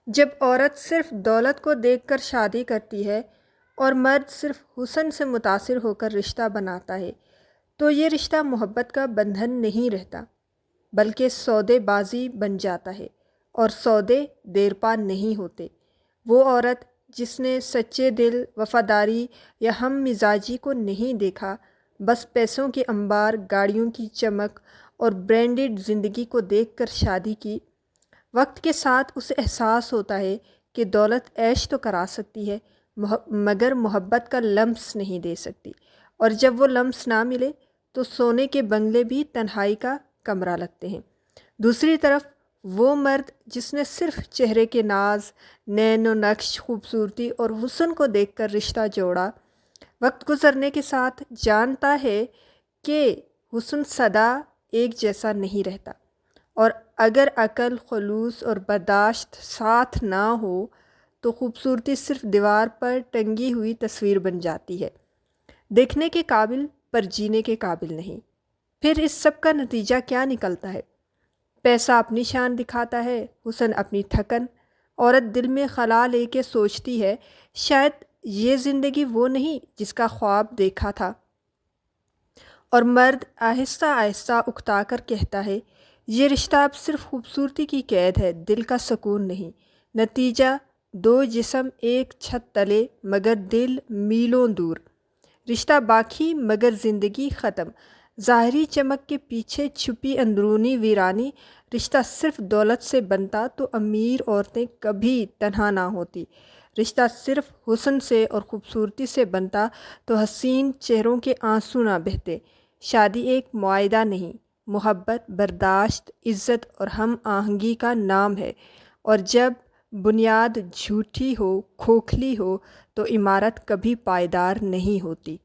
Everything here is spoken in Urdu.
جب عورت صرف دولت کو دیکھ کر شادی کرتی ہے اور مرد صرف حسن سے متاثر ہو کر رشتہ بناتا ہے تو یہ رشتہ محبت کا بندھن نہیں رہتا بلکہ سودے بازی بن جاتا ہے، اور سودے دیرپا نہیں ہوتے۔ وہ عورت جس نے سچے دل، وفاداری یا ہم مزاجی کو نہیں دیکھا، بس پیسوں کے انبار، گاڑیوں کی چمک اور برانڈڈ زندگی کو دیکھ کر شادی کی، وقت کے ساتھ اسے احساس ہوتا ہے کہ دولت عیش تو کرا سکتی ہے مگر محبت کا لمس نہیں دے سکتی، اور جب وہ لمس نہ ملے تو سونے کے بنگلے بھی تنہائی کا کمرہ لگتے ہیں۔ دوسری طرف وہ مرد جس نے صرف چہرے کے ناز، نین و نقش، خوبصورتی اور حسن کو دیکھ کر رشتہ جوڑا، وقت گزرنے کے ساتھ جانتا ہے کہ حسن سدا ایک جیسا نہیں رہتا، اور اگر عقل، خلوص اور برداشت ساتھ نہ ہو تو خوبصورتی صرف دیوار پر ٹنگی ہوئی تصویر بن جاتی ہے، دیکھنے کے قابل پر جینے کے قابل نہیں۔ پھر اس سب کا نتیجہ کیا نکلتا ہے؟ پیسہ اپنی شان دکھاتا ہے، حسن اپنی تھکن۔ عورت دل میں خلا لے کے سوچتی ہے شاید یہ زندگی وہ نہیں جس کا خواب دیکھا تھا، اور مرد آہستہ آہستہ اکتا کر کہتا ہے یہ رشتہ اب صرف خوبصورتی کی قید ہے، دل کا سکون نہیں۔ نتیجہ دو جسم ایک چھت تلے مگر دل میلوں دور، رشتہ باقی مگر زندگی ختم۔ ظاہری چمک کے پیچھے چھپی اندرونی ویرانی۔ رشتہ صرف دولت سے بنتا تو امیر عورتیں کبھی تنہا نہ ہوتی، رشتہ صرف حسن سے اور خوبصورتی سے بنتا تو حسین چہروں کے آنسو نہ بہتے۔ شادی ایک معاہدہ نہیں، محبت، برداشت، عزت اور ہم آہنگی کا نام ہے، اور جب بنیاد جھوٹی ہو، کھوکھلی ہو تو عمارت کبھی پائیدار نہیں ہوتی۔